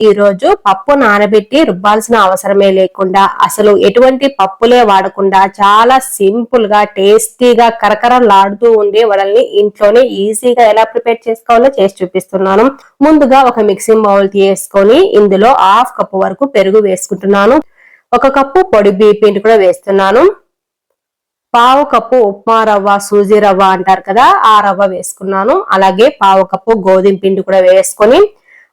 ఈ రోజు పప్పు నానబెట్టి రుబ్బాల్సిన అవసరమే లేకుండా అసలు ఎటువంటి పప్పులే వాడకుండా చాలా సింపుల్ గా టేస్టీగా కరకరలాడుతూ ఉండే వడల్ని ఇంట్లోనే ఈజీగా ఎలా ప్రిపేర్ చేసుకోవాలో చేసి చూపిస్తున్నాను. ముందుగా ఒక మిక్సింగ్ బౌల్ తీసుకొని ఇందులో 1/2 కప్పు వరకు పెరుగు వేసుకుంటున్నాను. 1 కప్పు పొడి బియ్యం పిండి కూడా వేస్తున్నాను. 1/2 కప్పు ఉప్మా రవ్వ, సూజీ రవ్వ అంటారు కదా, ఆ రవ్వ వేసుకున్నాను. అలాగే 1/2 కప్పు గోధుమ పిండి కూడా వేసుకొని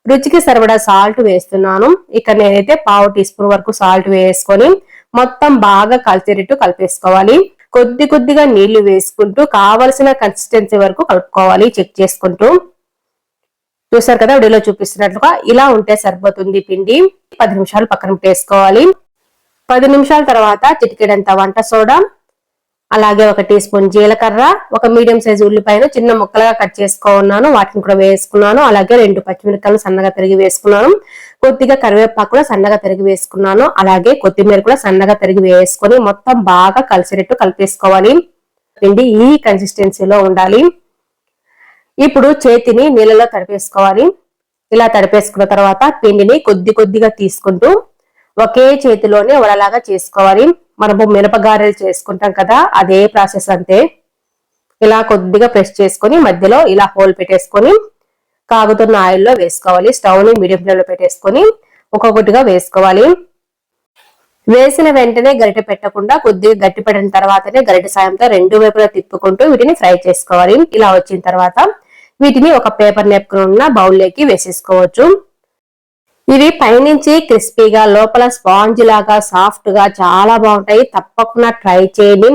రుచికి సరిపడా సాల్ట్ వేస్తున్నాను. ఇక్కడ నేనైతే 1/2 టీ స్పూన్ వరకు సాల్ట్ వేసుకొని మొత్తం బాగా కలిసేటట్టు కలిపేసుకోవాలి. కొద్దిగా నీళ్లు వేసుకుంటూ కావలసిన కన్సిస్టెన్సీ వరకు కలుపుకోవాలి, చెక్ చేసుకుంటూ. చూసారు కదా వీడియోలో చూపిస్తున్నట్లుగా ఇలా ఉంటే సరిపోతుంది పిండి. 10 నిమిషాలు పక్కన పెట్టేసుకోవాలి. 10 నిమిషాల తర్వాత చిటికెడంత వంట సోడా, అలాగే 1 టీ స్పూన్ జీలకర్ర, ఒక మీడియం సైజు ఉల్లిపాయను చిన్న ముక్కలుగా కట్ చేసుకున్నాను, వాటిని కూడా వేసుకున్నాను. అలాగే 2 పచ్చిమిరపకాయలు సన్నగా తరిగి వేసుకున్నాను. కొద్దిగా కరివేపాకు కూడా సన్నగా తరిగి వేసుకున్నాను. అలాగే కొత్తిమీర కూడా సన్నగా తరిగి వేసుకొని మొత్తం బాగా కలిసేటట్టు కలిపేసుకోవాలి. పిండి ఈ కన్సిస్టెన్సీలో ఉండాలి. ఇప్పుడు చేతిని నీళ్ళలో తడిపేసుకోవాలి. ఇలా తడిపేసుకున్న తర్వాత పిండిని కొద్దిగా తీసుకుంటూ ఒకే చేతిలోనే వడలాగా చేసుకోవాలి. మనము మినపగారెలు చేసుకుంటాం కదా, అదే ప్రాసెస్ అంతే. ఇలా కొద్దిగా ప్రెస్ చేసుకొని మధ్యలో ఇలా హోల్ పెట్టేసుకొని కాగుతున్న ఆయిల్లో వేసుకోవాలి. స్టవ్ ని మీడియం ఫ్లేమ్ లో పెట్టేసుకొని ఒక్కొక్కటిగా వేసుకోవాలి. వేసిన వెంటనే గరిటె పెట్టకుండా కొద్దిగా గట్టి పడిన తర్వాతనే గరిటె సాయంతో 2 వైపులా తిప్పుకుంటూ వీటిని ఫ్రై చేసుకోవాలి. ఇలా వచ్చిన తర్వాత వీటిని ఒక పేపర్ నెప్కిన్ ఉన్న బౌల్లోకి వేసేసుకోవచ్చు. ఇవి పైనుంచి క్రిస్పీగా లోపల స్పాంజ్ లాగా సాఫ్ట్ గా చాలా బాగుంటాయి. తప్పకుండా ట్రై చేయండి.